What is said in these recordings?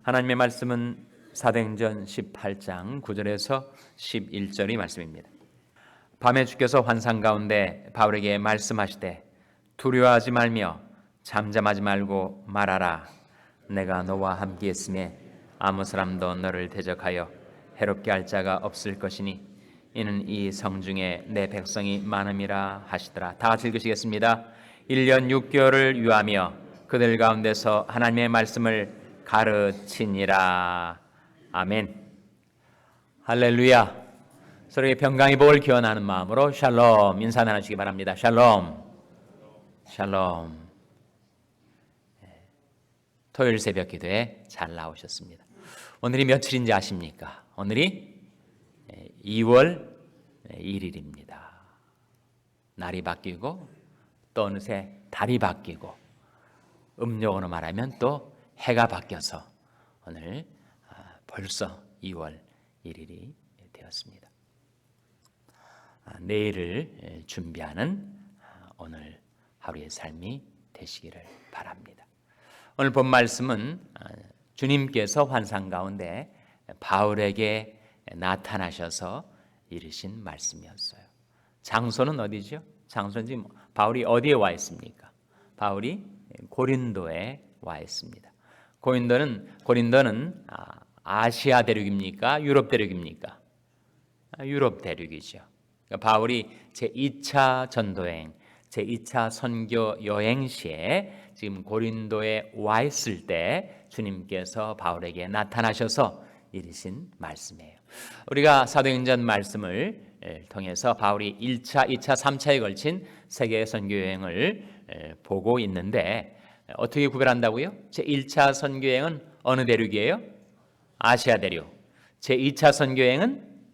하나님의 말씀은 사도행전 18장 9절에서 11절의 말씀입니다. 밤에 주께서 환상 가운데 바울에게 말씀하시되 두려워하지 말며 잠잠하지 말고 말하라. 내가 너와 함께 있음에 아무 사람도 너를 대적하여 해롭게 할 자가 없을 것이니 이는 이 성중에 내 백성이 많음이라 하시더라. 다 같이 읽으시겠습니다. 1년 6개월을 유하며 그들 가운데서 하나님의 말씀을 가르치니라. 아멘. 할렐루야. 서로의 평강의 복을 기원하는 마음으로 샬롬 인사 나누시기 바랍니다. 샬롬. 샬롬. 토요일 새벽 기도에 잘 나오셨습니다. 오늘이 며칠인지 아십니까? 오늘이 2월 1일입니다. 날이 바뀌고 또 어느새 달이 바뀌고 음력으로 말하면 또 해가 바뀌어서 오늘 벌써 2월 1일이 되었습니다. 내일을 준비하는 오늘 하루의 삶이 되시기를 바랍니다. 오늘 본 말씀은 주님께서 환상 가운데 바울에게 나타나셔서 이르신 말씀이었어요. 장소는 어디죠? 장소는 지금 바울이 어디에 와 있습니까? 바울이 고린도에 와 있습니다. 고린도는 아시아 대륙입니까? 유럽 대륙입니까? 유럽 대륙이죠. 그러니까 바울이 제2차 전도행, 제2차 선교 여행 시에 지금 고린도에 와 있을 때 주님께서 바울에게 나타나셔서 이르신 말씀이에요. 우리가 사도행전 말씀을 통해서 바울이 1차, 2차, 3차에 걸친 세계 선교 여행을 보고 있는데 어떻게 구별한다고요? 제1차 선교여행은 어느 대륙이에요? 아시아 대륙. 제2차 선교여행은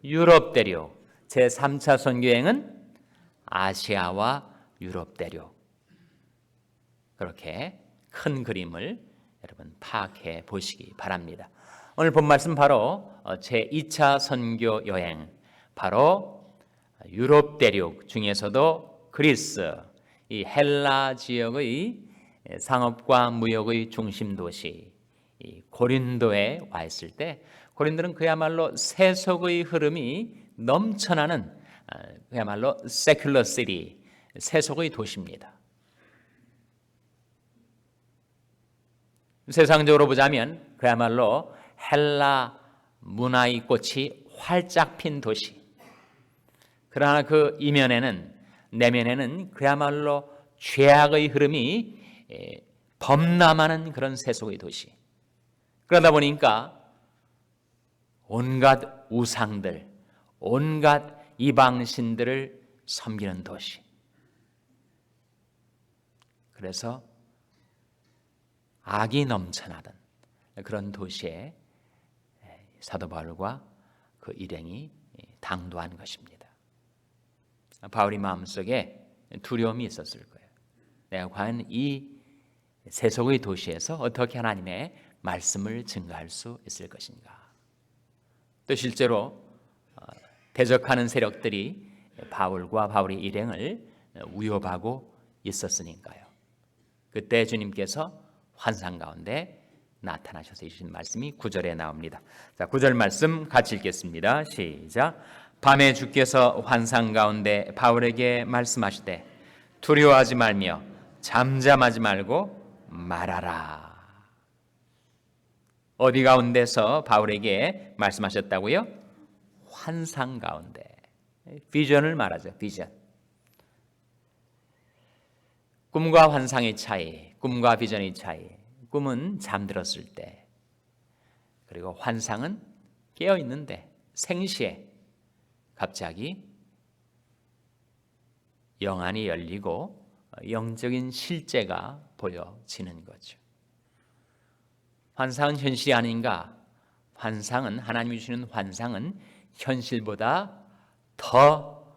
유럽 대륙. 제3차 선교여행은 아시아와 유럽 대륙. 그렇게 큰 그림을 여러분 파악해 보시기 바랍니다. 오늘 본 말씀 바로 제2차 선교 여행, 바로 유럽 대륙 중에서도 그리스, 이 헬라 지역의 상업과 무역의 중심 도시 고린도에 와 있을 때, 고린도는 그야말로 세속의 흐름이 넘쳐나는 그야말로 세큘러 시티, 세속의 도시입니다. 세상적으로 보자면 그야말로 헬라 문화의 꽃이 활짝 핀 도시. 그러나 그 이면에는, 내면에는 그야말로 죄악의 흐름이 범람하는 그런 세속의 도시. 그러다 보니까 온갖 우상들, 온갖 이방신들을 섬기는 도시. 그래서 악이 넘쳐나던 그런 도시에 사도 바울과 그 일행이 당도한 것입니다. 바울이 마음속에 두려움이 있었을 거예요. 내가 과연 이 세속의 도시에서 어떻게 하나님의 말씀을 증거할 수 있을 것인가. 또 실제로 대적하는 세력들이 바울과 바울의 일행을 위협하고 있었으니까요. 그때 주님께서 환상 가운데 나타나셔서 이르신 말씀이 9절에 나옵니다. 자, 9절 말씀 같이 읽겠습니다. 시작. 밤에 주께서 환상 가운데 바울에게 말씀하시되 두려워하지 말며 잠잠하지 말고 말하라. 어디 가운데서 바울에게 말씀하셨다고요? 환상 가운데. 비전을 말하죠. 비전. 꿈과 환상의 차이, 꿈과 비전의 차이. 꿈은 잠들었을 때, 그리고 환상은 깨어있는데 생시에 갑자기 영안이 열리고 영적인 실제가 보여지는 거죠. 환상은 현실이 아닌가? 환상은, 하나님이 주시는 환상은 현실보다 더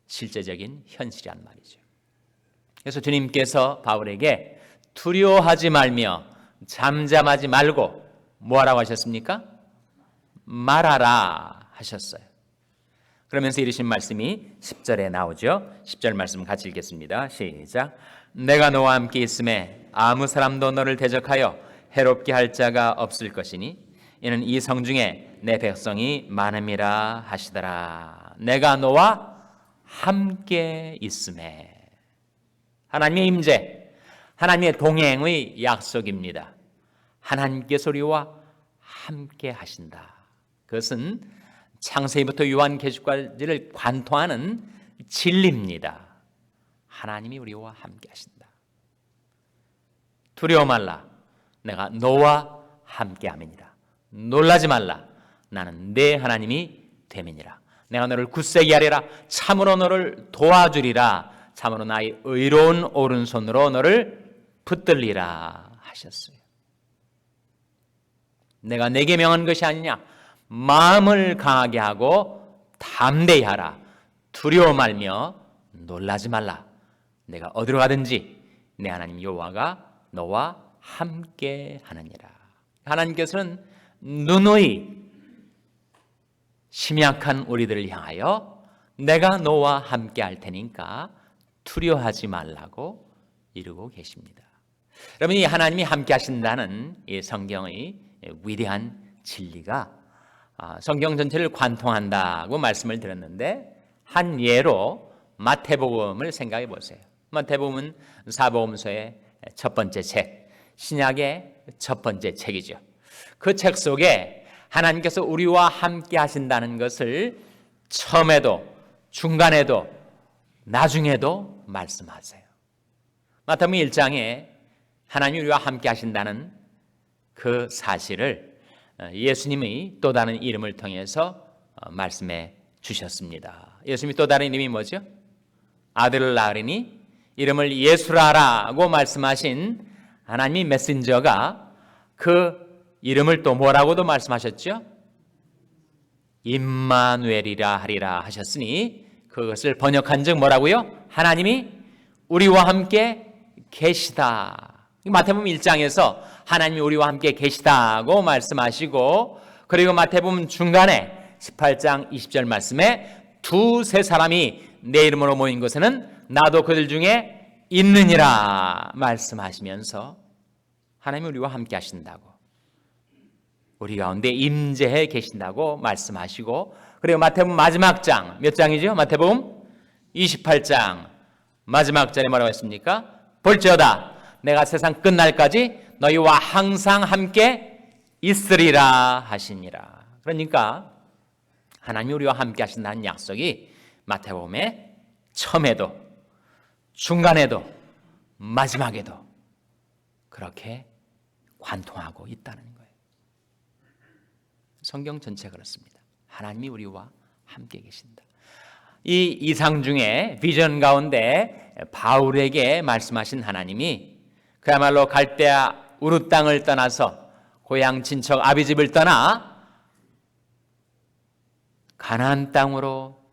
실제적인 현실이란 말이죠. 그래서 주님께서 바울에게 두려워하지 말며 잠잠하지 말고 뭐하라고 하셨습니까? 말하라 하셨어요. 그러면서 이르신 말씀이 10절에 나오죠. 10절 말씀 같이 읽겠습니다. 시작. 내가 너와 함께 있음에 아무 사람도 너를 대적하여 해롭게 할 자가 없을 것이니 이는 이 성중에 내 백성이 많음이라 하시더라. 내가 너와 함께 있음에. 하나님의 임재, 하나님의 동행의 약속입니다. 하나님께서 우리와 함께 하신다. 그것은 창세기부터 요한계시록까지를 관통하는 진리입니다. 하나님이 우리와 함께 하신다. 두려워 말라. 내가 너와 함께 함이니라. 놀라지 말라. 나는 내 하나님이 됨이니라. 내가 너를 굳세게 하리라. 참으로 너를 도와주리라. 참으로 나의 의로운 오른손으로 너를 붙들리라 하셨어요. 내가 내게 명한 것이 아니냐. 마음을 강하게 하고 담대히 하라. 두려워 말며 놀라지 말라. 내가 어디로 가든지 내 하나님 여호와가 너와 함께 하느니라. 하나님께서는 누누이 심약한 우리들을 향하여 내가 너와 함께 할 테니까 두려워하지 말라고 이루고 계십니다. 여러분, 이 하나님이 함께 하신다는 이 성경의 위대한 진리가 성경 전체를 관통한다고 말씀을 드렸는데, 한 예로 마태복음을 생각해 보세요. 마태복음은 사복음서의 첫 번째 책, 신약의 첫 번째 책이죠. 그 책 속에 하나님께서 우리와 함께 하신다는 것을 처음에도 중간에도 나중에도 말씀하세요. 마태복음 1장에 하나님이 우리와 함께 하신다는 그 사실을 예수님의 또 다른 이름을 통해서 말씀해 주셨습니다. 예수님이 또 다른 이름이 뭐죠? 아들을 낳으리니 이름을 예수라라고 말씀하신 하나님의 메신저가 그 이름을 또 뭐라고도 말씀하셨죠? 임마누엘이라 하리라 하셨으니 그것을 번역한 즉 뭐라고요? 하나님이 우리와 함께 계시다. 마태복음 1장에서 하나님이 우리와 함께 계시다고 말씀하시고, 그리고 마태복음 중간에 18장 20절 말씀에 두세 사람이 내 이름으로 모인 곳에는 나도 그들 중에 있느니라 말씀하시면서 하나님이 우리와 함께 하신다고, 우리 가운데 임재해 계신다고 말씀하시고, 그리고 마태복음 마지막 장, 몇 장이죠? 마태복음 28장 마지막 절에 뭐라고 했습니까? 볼지어다 내가 세상 끝날까지 너희와 항상 함께 있으리라 하시니라. 그러니까 하나님이 우리와 함께 하신다는 약속이 마태복음의 처음에도 중간에도 마지막에도 그렇게 관통하고 있다는 거예요. 성경 전체가 그렇습니다. 하나님이 우리와 함께 계신다. 이 이상 중에 비전 가운데 바울에게 말씀하신 하나님이 그야말로 갈대아 우르 땅을 떠나서 고향 친척 아비집을 떠나 가나안 땅으로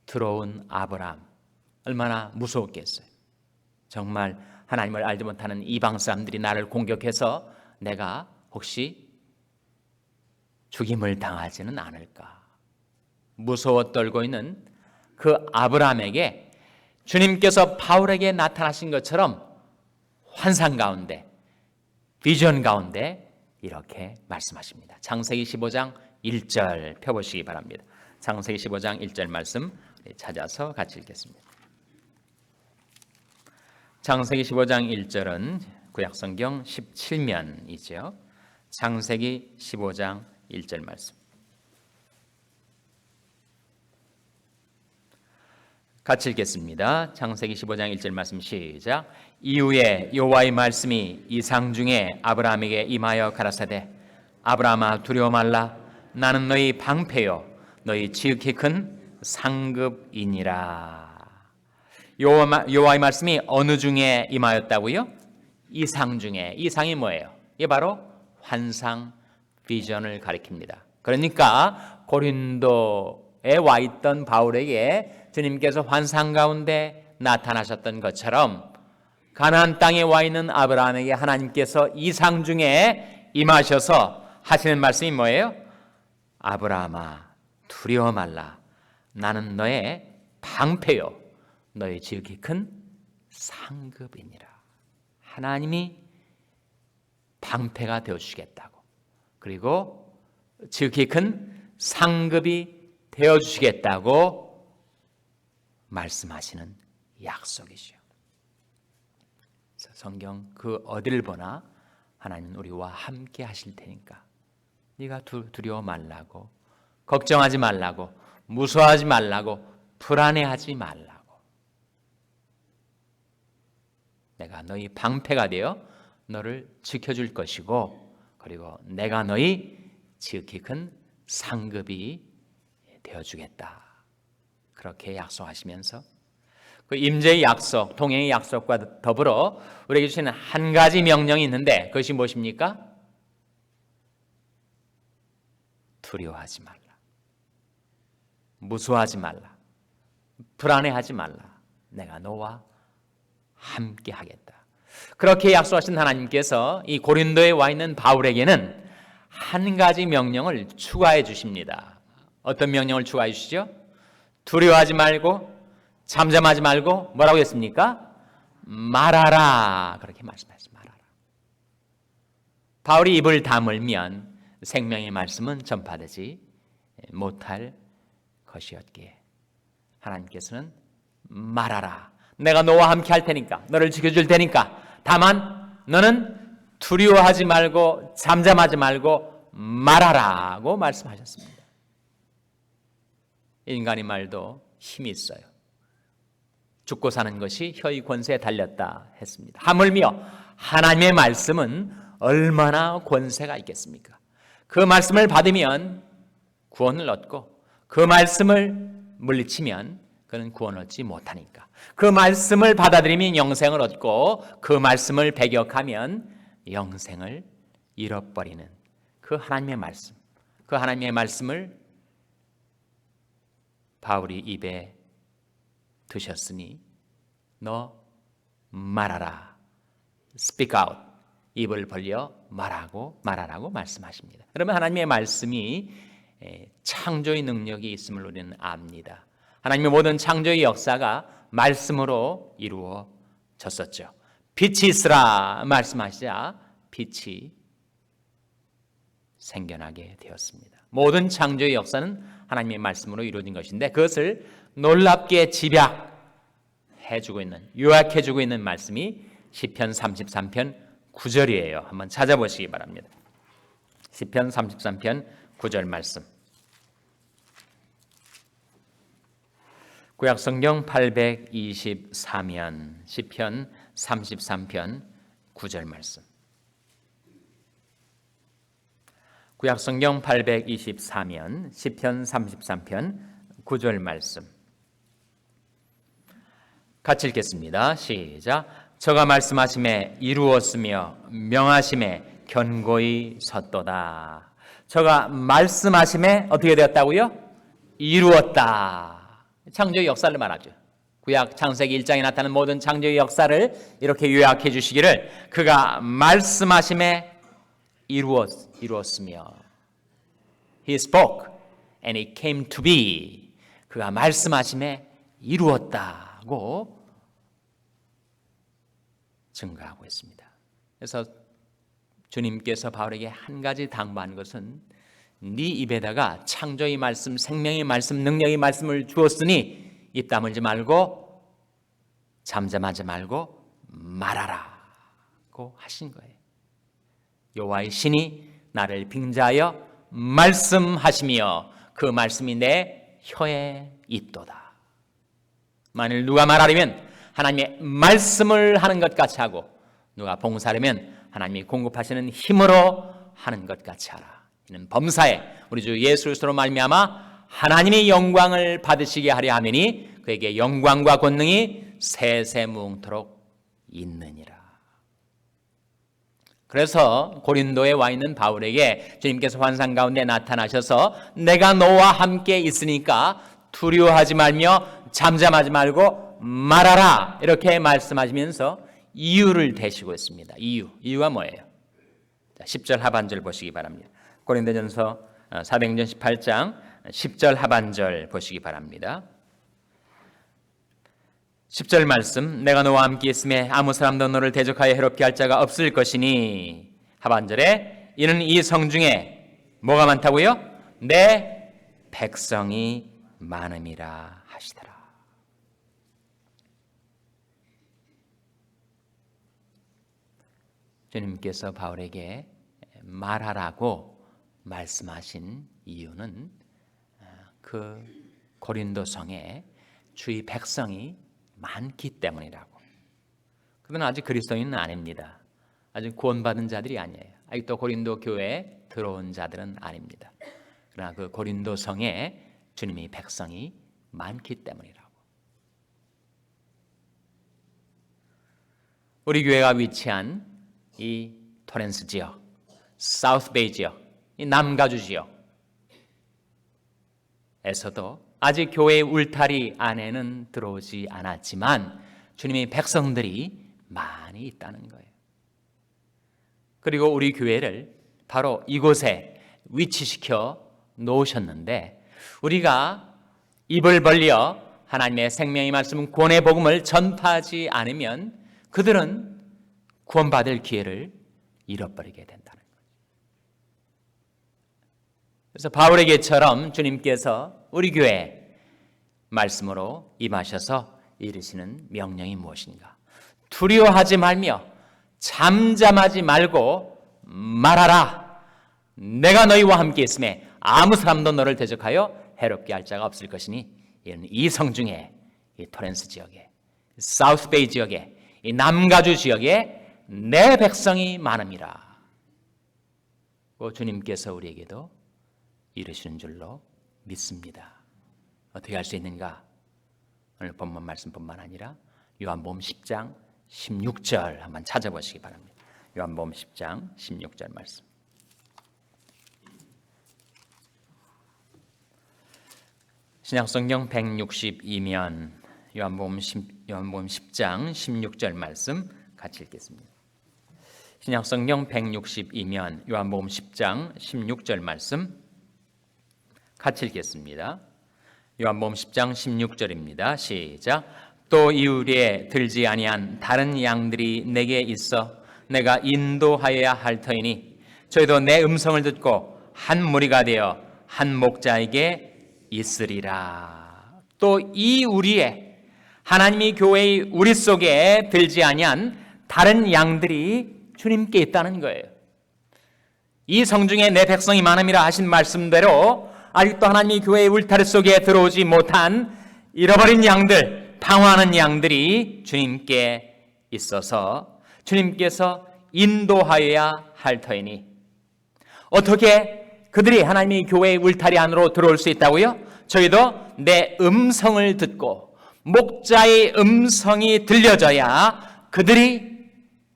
들어온 아브라함, 얼마나 무서웠겠어요. 정말 하나님을 알지 못하는 이방 사람들이 나를 공격해서 내가 혹시 죽임을 당하지는 않을까 무서워 떨고 있는 그 아브라함에게 주님께서 바울에게 나타나신 것처럼 환상 가운데, 비전 가운데 이렇게 말씀하십니다. 창세기 15장 1절 펴보시기 바랍니다. 창세기 15장 1절 말씀 찾아서 같이 읽겠습니다. 창세기 15장 1절은 구약성경 17면이죠. 창세기 15장 1절 말씀 같이 읽겠습니다. 창세기 15장 1절 말씀 시작. 이후에 여호와의 말씀이 이상 중에 아브라함에게 임하여 가라사대 아브라함아 두려워 말라. 나는 너희 방패요 너희 지극히 큰 상급이니라. 여호와의 말씀이 어느 중에 임하였다고요? 이상 중에. 이상이 뭐예요? 이게 바로 환상, 비전을 가리킵니다. 그러니까 고린도에 와 있던 바울에게 주님께서 환상 가운데 나타나셨던 것처럼 가나안 땅에 와 있는 아브라함에게 하나님께서 이상 중에 임하셔서 하시는 말씀이 뭐예요? 아브라함아 두려워 말라. 나는 너의 방패요 너의 지극히 큰 상급이니라. 하나님이 방패가 되어주시겠다고, 그리고 지극히 큰 상급이 되어주시겠다고 말씀하시는 약속이죠. 성경 그 어디를 보나 하나님은 우리와 함께 하실 테니까 네가 두려워 말라고, 걱정하지 말라고, 무서워하지 말라고, 불안해하지 말라고. 내가 너희 방패가 되어 너를 지켜줄 것이고, 그리고 내가 너희 지극히 큰 상급이 되어주겠다. 그렇게 약속하시면서 그 임재의 약속, 동행의 약속과 더불어 우리에게 주시는 한 가지 명령이 있는데 그것이 무엇입니까? 두려워하지 말라, 무서워하지 말라, 불안해하지 말라. 내가 너와 함께 하겠다. 그렇게 약속하신 하나님께서 이 고린도에 와 있는 바울에게는 한 가지 명령을 추가해 주십니다. 어떤 명령을 추가해 주시죠? 두려워하지 말고, 잠잠하지 말고, 뭐라고 했습니까? 말하라. 그렇게 말씀하셨습니다. 말하라. 바울이 입을 다물면 생명의 말씀은 전파되지 못할 것이었기에 하나님께서는 말하라. 내가 너와 함께 할 테니까, 너를 지켜줄 테니까, 다만 너는 두려워하지 말고 잠잠하지 말고 말하라고 말씀하셨습니다. 인간의 말도 힘이 있어요. 죽고 사는 것이 혀의 권세에 달렸다 했습니다. 하물며 하나님의 말씀은 얼마나 권세가 있겠습니까? 그 말씀을 받으면 구원을 얻고, 그 말씀을 물리치면 그는 구원을 얻지 못하니까, 그 말씀을 받아들이면 영생을 얻고, 그 말씀을 배격하면 영생을 잃어버리는 그 하나님의 말씀, 그 하나님의 말씀을 바울이 입에 드셨으니 너 말하라, speak out, 입을 벌려 말하라고 말씀하십니다. 그러면 하나님의 말씀이 창조의 능력이 있음을 우리는 압니다. 하나님의 모든 창조의 역사가 말씀으로 이루어졌었죠. 빛이 있으라 말씀하시자 빛이 생겨나게 되었습니다. 모든 창조의 역사는 하나님의 말씀으로 이루어진 것인데 그것을 놀랍게 집약해주고 있는, 요약해주고 있는 말씀이 시편 33편 9절이에요. 한번 찾아보시기 바랍니다. 시편 33편 9절 말씀. 구약성경 824면 시편 33편 9절 말씀. 구약성경 824면 시편 33편 9절 말씀. 같이 읽겠습니다. 시작. 저가 말씀하심에 이루었으며 명하심에 견고히 섰도다. 저가 말씀하심에 어떻게 되었다고요? 이루었다. 창조의 역사를 말하죠. 구약 창세기 1장에 나타나는 모든 창조의 역사를 이렇게 요약해 주시기를 그가 말씀하심에 이루었으며 He spoke and it came to be. 그가 말씀하심에 이루었다고 증거하고 있습니다. 그래서 주님께서 바울에게 한 가지 당부한 것은 네 입에다가 창조의 말씀, 생명의 말씀, 능력의 말씀을 주었으니 입 다물지 말고 잠잠하지 말고 말하라고 하신 거예요. 여호와의 신이 나를 빙자하여 말씀하시며 그 말씀이 내 혀에 있도다. 만일 누가 말하려면 하나님의 말씀을 하는 것 같이 하고 누가 봉사하려면 하나님이 공급하시는 힘으로 하는 것 같이 하라. 이는 범사에 우리 주 예수 그리스도로 말미암아 하나님의 영광을 받으시게 하려 하매니 그에게 영광과 권능이 세세무궁토록 있느니라. 그래서 고린도에 와 있는 바울에게 주님께서 환상 가운데 나타나셔서 내가 너와 함께 있으니까 두려워하지 말며 잠잠하지 말고 말하라 이렇게 말씀하시면서 이유를 대시고 있습니다. 이유가 뭐예요? 10절 하반절 보시기 바랍니다. 고린도전서 사도행전 18장 10절 하반절 보시기 바랍니다. 10절 말씀. 내가 너와 함께 있음에 아무 사람도 너를 대적하여 해롭게 할 자가 없을 것이니 하반절에 이는 이 성중에 뭐가 많다고요? 내 백성이 많음이라 하시더라. 주님께서 바울에게 말하라고 말씀하신 이유는 그 고린도 성에 주의 백성이 많기 때문이라고. 그들은 아직 그리스도인은 아닙니다. 아직 구원받은 자들이 아니에요. 아직도 고린도 교회에 들어온 자들은 아닙니다. 그러나 그 고린도 성에 주님의 백성이 많기 때문이라고. 우리 교회가 위치한 이 토렌스 지역, 사우스베이 지역, 이 남가주 지역에서도 아직 교회의 울타리 안에는 들어오지 않았지만 주님의 백성들이 많이 있다는 거예요. 그리고 우리 교회를 바로 이곳에 위치시켜 놓으셨는데 우리가 입을 벌려 하나님의 생명의 말씀 구원의 복음을 전파하지 않으면 그들은 구원받을 기회를 잃어버리게 된다는 거예요. 그래서 바울에게처럼 주님께서 우리 교회에 말씀으로 임하셔서 이르시는 명령이 무엇인가? 두려워하지 말며 잠잠하지 말고 말하라. 내가 너희와 함께 있음에 아무 사람도 너를 대적하여 해롭게 할 자가 없을 것이니 이는 이 성중에 이 토렌스 지역에 사우스베이 지역에 이 남가주 지역에 내 백성이 많음이라. 주님께서 우리에게도 이르시는 줄로 믿습니다. 어떻게 할 수 있는가? 오늘 본문 말씀뿐만 아니라 요한복음 10장 16절 한번 찾아보시기 바랍니다. 요한복음 10장 16절 말씀. 신약성경 162면 요한복음 10장 16절 말씀 같이 읽겠습니다. 신약성경 162면 요한복음 10장 16절 말씀 같이 읽겠습니다. 요한복음 10장 16절입니다. 시작. 또 이울에 들지 아니한 다른 양들이 내게 있어 내가 인도하여야 할 터이니 저희도 내 음성을 듣고 한 무리가 되어 한 목자에게 있으리라. 또 이 우리에 하나님이 교회의 우리 속에 들지 아니한 다른 양들이 주님께 있다는 거예요. 이 성중에 내 백성이 많음이라 하신 말씀대로 아직도 하나님이 교회의 울타리 속에 들어오지 못한 잃어버린 양들, 방황하는 양들이 주님께 있어서 주님께서 인도하여야 할 터이니 어떻게 그들이 하나님의 교회의 울타리 안으로 들어올 수 있다고요? 저희도 내 음성을 듣고 목자의 음성이 들려져야 그들이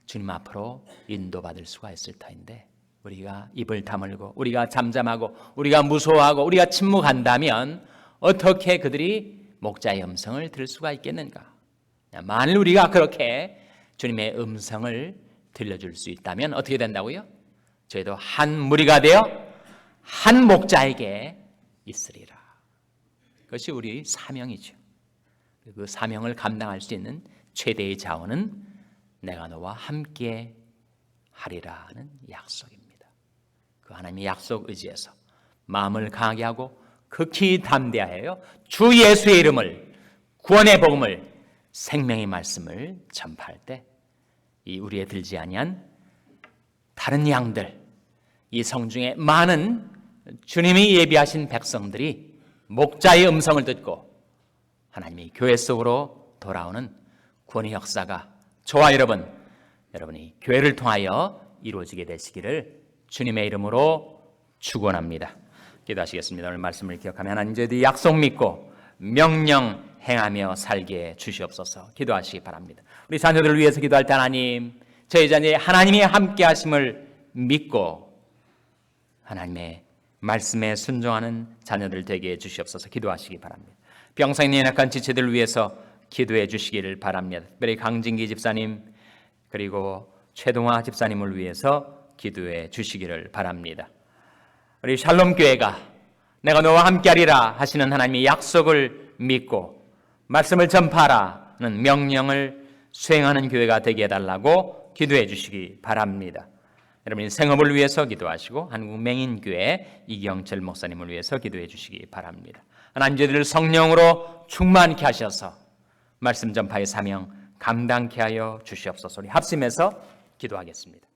주님 앞으로 인도받을 수가 있을 터인데 우리가 입을 다물고 우리가 잠잠하고 우리가 무서워하고 우리가 침묵한다면 어떻게 그들이 목자의 음성을 들을 수가 있겠는가? 만일 우리가 그렇게 주님의 음성을 들려줄 수 있다면 어떻게 된다고요? 저희도 한 무리가 되어 한 목자에게 있으리라. 그것이 우리 사명이죠. 그 사명을 감당할 수 있는 최대의 자원은 내가 너와 함께 하리라는 약속입니다. 그 하나님의 약속 의지에서 마음을 강하게 하고 극히 담대하여 주 예수의 이름을 구원의 복음을 생명의 말씀을 전파할 때 이 우리에 들지 아니한 다른 양들 이 성중에 많은 주님이 예비하신 백성들이 목자의 음성을 듣고 하나님의 교회 속으로 돌아오는 구원의 역사가 저와 여러분이 교회를 통하여 이루어지게 되시기를 주님의 이름으로 축원합니다. 기도하시겠습니다. 오늘 말씀을 기억하며 하나님 저희들이 약속 믿고 명령 행하며 살게 주시옵소서. 기도하시기 바랍니다. 우리 자녀들을 위해서 기도할 때 하나님 저희 자녀의 하나님의 함께 하심을 믿고 하나님의 말씀에 순종하는 자녀들 되게 해주시옵소서. 기도하시기 바랍니다. 병상에 연약한 지체들을 위해서 기도해 주시기를 바랍니다. 특별히 강진기 집사님 그리고 최동화 집사님을 위해서 기도해 주시기를 바랍니다. 우리 샬롬교회가 내가 너와 함께하리라 하시는 하나님의 약속을 믿고 말씀을 전파하라는 명령을 수행하는 교회가 되게 해달라고 기도해 주시기 바랍니다. 여러분이 생업을 위해서 기도하시고 한국맹인교회 이경철 목사님을 위해서 기도해 주시기 바랍니다. 하나님, 저희들을 성령으로 충만케 하셔서 말씀 전파의 사명 감당케 하여 주시옵소서. 우리 합심해서 기도하겠습니다.